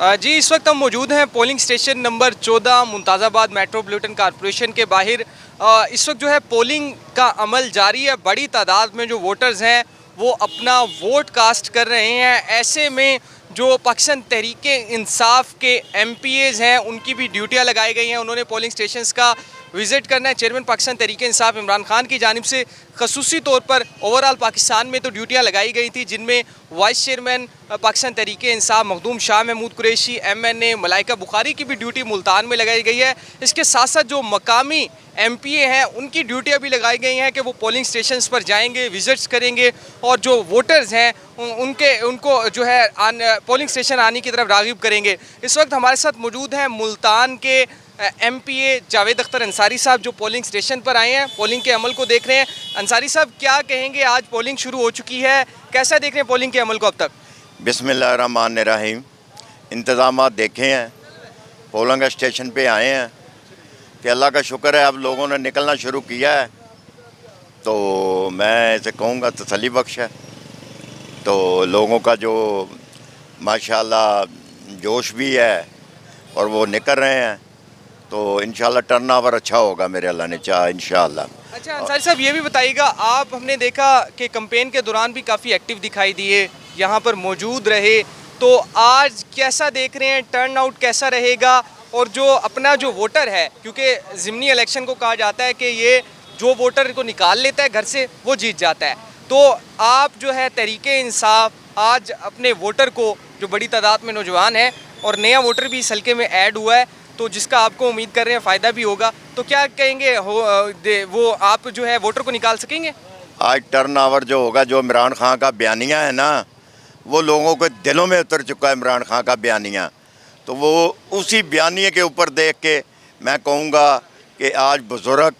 जी, इस वक्त हम मौजूद हैं polling station number 14 Mumtazabad metropolitan corporation के बाहर। इस वक्त जो है पोलिंग का अमल जारी है। बड़ी तादाद में जो वोटर्स हैं वो अपना वोट कास्ट कर रहे हैं। ऐसे में जो पाकिस्तान तहरीक-ए-इंसाफ के MPAs हैं उनकी भी ड्यूटियां लगाई गई हैं। उन्होंने पोलिंग स्टेशंस का विज़िट करना है। चेयरमैन पाकिस्तान तहरीक-ए-इंसाफ इमरान खान की जानिब से खसूसी तौर पर ओवरऑल पाकिस्तान में तो ड्यूटियां लगाई गई थी, जिनमें vice chairman Pakistan Tehreek e Insaf Makhdoom Shah Mahmood Qureshi, MNA Malaika Bukhari की भी ड्यूटी मुल्तान में लगाई गई है। इसके साथ साथ जो मकामी MPA हैं उनकी ड्यूटियां भी लगाई गई हैं कि वो पोलिंग स्टेशंस पर जाएंगे, विजिट्स करेंगे और जो वोटर्स हैं उनको जो है पोलिंग स्टेशन आने की तरफ राग़िब करेंगे। इस वक्त हमारे साथ मौजूद हैं मुल्तान के MPA जावेद अख्तर अंसारी साहब, जो पोलिंग स्टेशन पर आए हैं, पोलिंग के अमल को देख रहे हैं। अंसारी साहब, क्या कहेंगे? आज पोलिंग शुरू हो चुकी है, कैसा देख रहे हैं पोलिंग के अमल को अब तक? बिस्मिल्लाहिर्रहमानिर्रहीम। इंतज़ामात देखे हैं, पोलिंग स्टेशन पे आए हैं कि अल्लाह का शुक्र है अब लोगों ने निकलना शुरू किया है, तो मैं इसे कहूँगा तसल्ली बख्श है। तो लोगों का जो माशाल्लाह जोश भी है और वो निकल रहे हैं, तो इंशाल्लाह टर्न ओवर अच्छा होगा, मेरे अल्लाह ने चाहा इंशाल्लाह। अच्छा अंसारी साहब, ये भी बताइएगा, आप हमने देखा कि कैंपेन के दौरान भी काफ़ी एक्टिव दिखाई दिए, यहाँ पर मौजूद रहे, तो आज कैसा देख रहे हैं, टर्न आउट कैसा रहेगा? और जो अपना जो वोटर है, क्योंकि ज़िमनी इलेक्शन को कहा जाता है कि ये जो वोटर को निकाल लेता है घर से वो जीत जाता है, तो आप जो है तहरीक-ए-इंसाफ आज अपने वोटर को, जो बड़ी तादाद में नौजवान है और नया वोटर भी इस हल्के में ऐड हुआ है, तो जिसका आपको उम्मीद कर रहे हैं फ़ायदा भी होगा, तो क्या कहेंगे वो आप जो है वोटर को निकाल सकेंगे? आज टर्न ओवर जो होगा, जो इमरान खान का बयानिया है ना, वो लोगों के दिलों में उतर चुका है। इमरान खान का बयानिया, तो वो उसी बयानिए के ऊपर देख के मैं कहूँगा कि आज बुज़ुर्ग,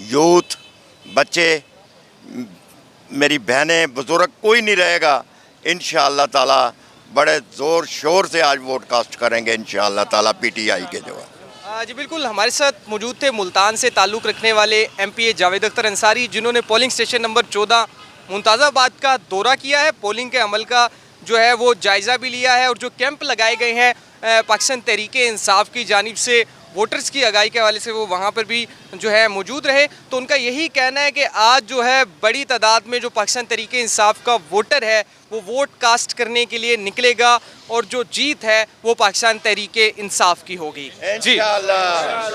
यूथ, बच्चे, मेरी बहनें, बुज़ुर्ग कोई नहीं रहेगा। इंशाअल्लाह ताला बड़े ज़ोर शोर से आज वोट कास्ट करेंगे इंशाअल्लाह ताला PTI के जो है। जी बिल्कुल, हमारे साथ मौजूद थे मुल्तान से ताल्लुक़ रखने वाले MPA जावेद अख्तर अंसारी, जिन्होंने पोलिंग स्टेशन नंबर 14 मुमताज़ाबाद का दौरा किया है, पोलिंग के अमल का जो है वो जायज़ा भी लिया है और जो कैंप लगाए गए हैं पाकिस्तान तहरीक-ए-इंसाफ की जानिब से वोटर्स की आगाही के हवाले से, वो वहाँ पर भी जो है मौजूद रहे। तो उनका यही कहना है कि आज जो है बड़ी तादाद में जो पाकिस्तान तहरीक-ए-इंसाफ का वोटर है वो वोट कास्ट करने के लिए निकलेगा और जो जीत है वो पाकिस्तान तहरीक-ए-इंसाफ की होगी। इंशाअल्लाह।